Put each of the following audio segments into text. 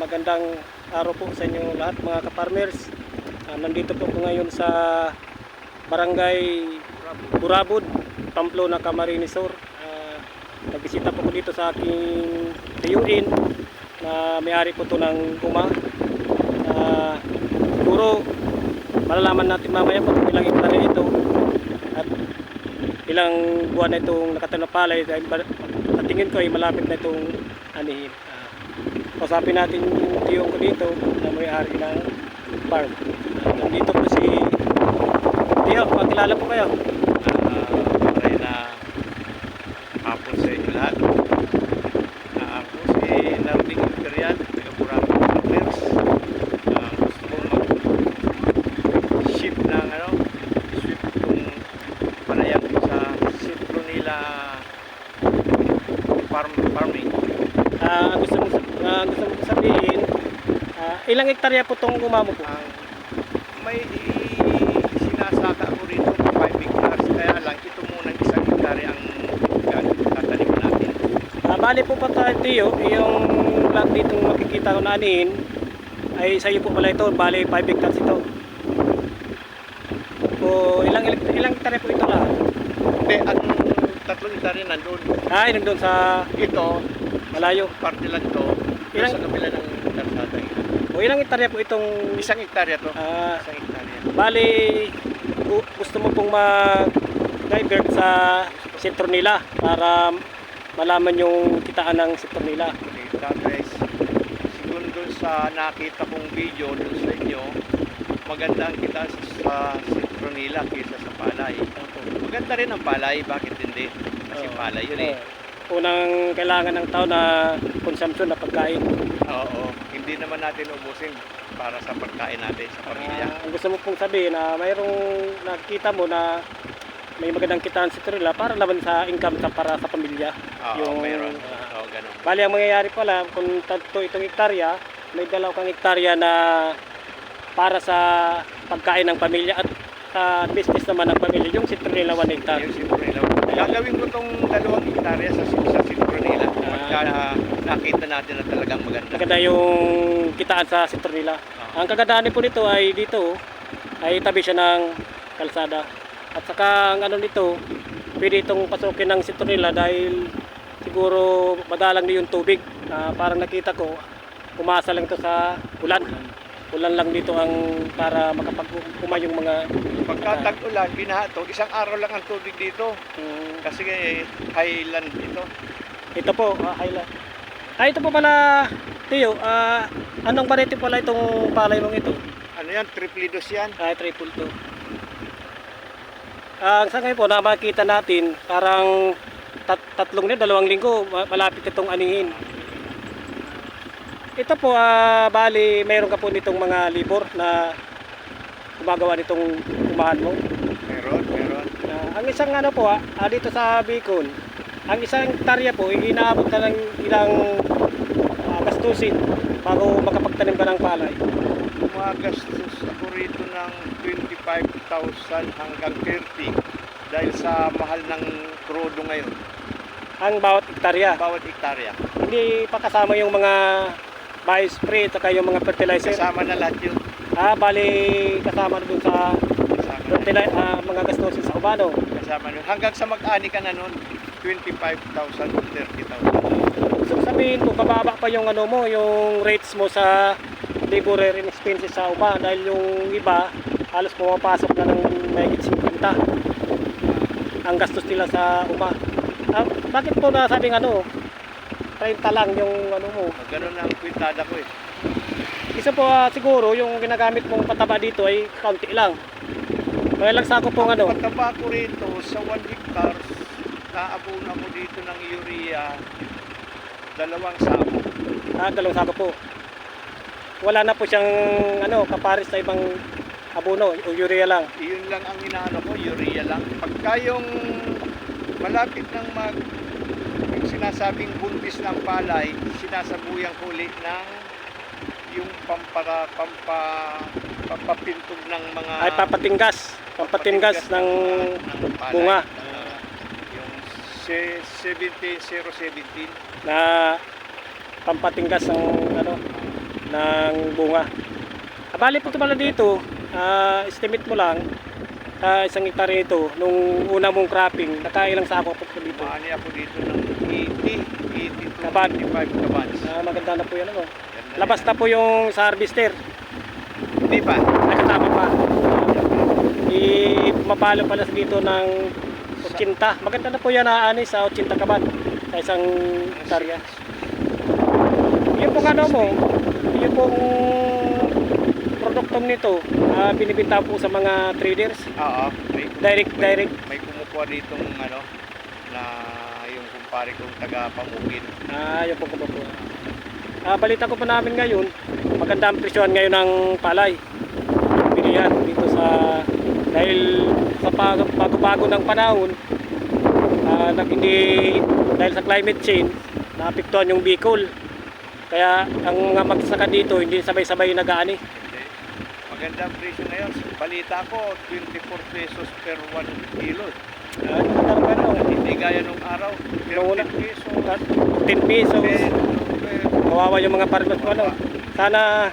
Magandang araw po sa inyo lahat mga ka-farmers. Nandito po ako ngayon sa Barangay Burabud, Pamplona, Camarines Sur. Nagbisita po ko dito sa aking tiyuin na may-ari po ito ng Guma. Siguro malalaman natin mamaya po kung ilang hektarya ito at ilang buwan na itong nakatanim na palay, dahil tingin ko ay malapit na itong anihin. Kausapin natin yung tiyong ko dito na may-ari ng farm. Nandito po si Tiyo, pakilala po kayo. Maray na hapon sa inyo lahat. Ako si Narding Imperial, taga Burabud Farmers. Gusto kong mag-ship ng ship itong panayam ko sa Citronella farming. Gusto mo sabihin, ilang hektarya po itong Guma mo po? May sinasaka ko rito 5 hectares, kaya lang ito muna isang hektarya ang tatanim natin. Bali po pa tayo, Tiyo, yung lahat ditong makikita ko na anihin ay sa iyo po pala ito. Bali 5 hectares ito. O ilang hektarya po ito lahat? Hindi, ang 3 hektarya nandun. Nandun sa Ito, malayo. parte lang to. Ilang- Sa kabila ng karsada. O ilang hektarya po itong... Isang hektarya to. Ah, Isang hektarya. bali, gusto mo pong mag-divert sa Citronella para malaman yung kitaan ng Citronella. Kita guys, siguro dun sa nakita kong video dun sa inyo, maganda ang kita sa Citronella kaysa sa palay. Maganda rin ang palay, bakit hindi? Kasi palay yun eh. Unang kailangan ng tao na consumption na pagkain. Oo, hindi naman natin ubusin para sa pagkain natin sa pamilya. Ang gusto mo pong sabihin na mayroong nakita mo na may magandang kitaan sa Citronella para naman sa income para sa pamilya. Oo, mayroon. Oo, ganun. Bali ang mangyayari pala kung itong hektarya, may 2 kang hektarya na para sa pagkain ng pamilya at sa business naman ng pamilya, yung Citronella 1 hectare. Yung Citronella. Gagawin ko itong 2 hektarya sa Citronella. Pagka nakita natin na talagang maganda. Maganda yung kitaan sa Citronella. Ang kagandahan po nito ay dito ay tabi siya ng kalsada. At saka ang nito, pwede itong pasukin ng Citronella dahil siguro madalang din yung tubig. Parang nakita ko, umasa lang ito sa ulan. Ulan lang dito ang para makapag-uma yung mga... Pagka tag-ulan, binaha to, isang araw lang ang tubig dito. Kasi highland ito. Ito po, highland. Ito po pala, Tiyo, anong variety pala itong palay mong ito? Ano yan? Triplidos yan. Triple 2. Sa ngayon po, na makita natin, parang 2 linggo, malapit itong anihin. Ito po, bali, mayroon ka po nitong mga libor na gumagawa nitong umahan mo. Meron. Ang isang po, dito sa Bicol, ang isang hektarya po, inaabot na ng ilang gastusin bago makapagtanim ka ng palay. Gumagastos ako rito ng 25,000 hanggang 30 dahil sa mahal ng krudo ngayon. Ang bawat hektarya. Bawat hektarya. Hindi pa kasama yung mga bio-spray at yung mga fertilizer. Kasama na lahat yun. Bali, kasama na dun sa mga gastusin sa ubano. Kasama nun. Hanggang sa mag-ani ka na nun, 25,000 to 30,000. So sabihin po, bababa pa yung yung rates mo sa labor and expenses sa uba dahil yung iba halos pumapasok na ng mahigit 50 ang gastos nila sa uba. Bakit po nasabing 30 lang yung mo? Ganun ang kwintada ko eh. Isa po siguro yung ginagamit mong pataba dito ay kaunti lang. Kaya lang sako pong Pataba ko rito sa 1 hectare, naabuna mo dito ng urea 2 sako. 2 sako po. Wala na po siyang kapares sa ibang abono o urea lang. Iyon lang ang inaano ko, urea lang. Pagka yung malapit ng yung sinasabing buntis ng palay, sinasabuyang huli ng yung pampapintog ng mga... Ay pampatinggas ng bunga. Yung 17017 na pampatinggas ng ng bunga. Bali po ito pala dito, estimate mo lang, sa isang hektarya ito, nung una mong cropping, nakailang sako po dito. Maani ako dito ng 80 to Kaban. 25 kabans. Maganda na po yan. Ano? Ganda Labas yan. na po yung sa harvester. Hindi pa. Nakatama pa. Mapalo pala dito ng 80. Maganda na po yan ani sa 80 kaban sa isang hektarya. Yung pong ano mo, yung pong produkto nito, binibenta po sa mga traders. Oo. Direct. May kumukuha ditong ano, na yung kumpare kong taga Pamukid. Yung pong po. Balita ko pa namin ngayon, maganda ang presyohan ngayon ng palay. Bilihan dito sa dahil sa pagbabago ng panahon, hindi dahil sa climate change, naapektuhan yung Bicol. Kaya ang mga magsasaka dito hindi sabay-sabay nag-aani. Hindi. Magandang presyo ngayon. Balita ko, 24 pesos per 1 kilo. Hindi gaya nung araw, Noon na. 13 pesos. 10 pesos. Eh, Kawawa yung mga farmers ko. Ano. Sana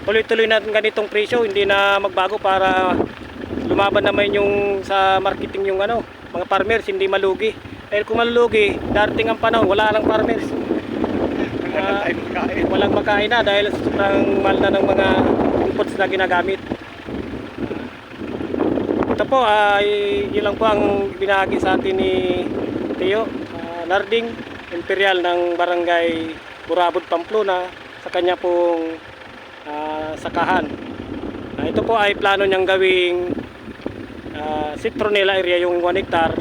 tuloy-tuloy na ganitong presyo, hindi na magbago para lumaban naman yung sa marketing yung ano, mga farmers hindi malugi. Dahil kung malugi, darating ang panahon, wala lang farmers. wala tayong kain. Walang makain na dahil sobrang mahal na ng mga inputs na ginagamit. Ito po ay yun lang po ang binahagi sa atin ni Teo Narding Imperial ng Barangay Burabod, Pamplona sa kanya pong sakahan. Ito po ay plano niyang gawing citronella area yung 1 hectare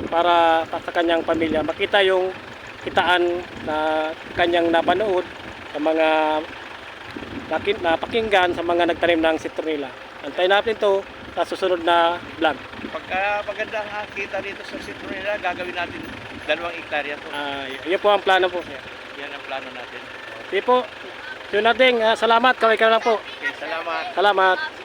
para sa kanyang pamilya makita yung kitaan na kanyang napanood sa mga napakinggan sa mga nagtanim ng citronella. Antayin natin ito sa susunod na vlog. Pagka maganda ang kita dito sa Citronella, gagawin natin 2 hektarya to. Yun po ang plano po. Yan ang plano natin. Sige po. Yun natin. Salamat. Kaway ka lang po. Okay, salamat. Salamat.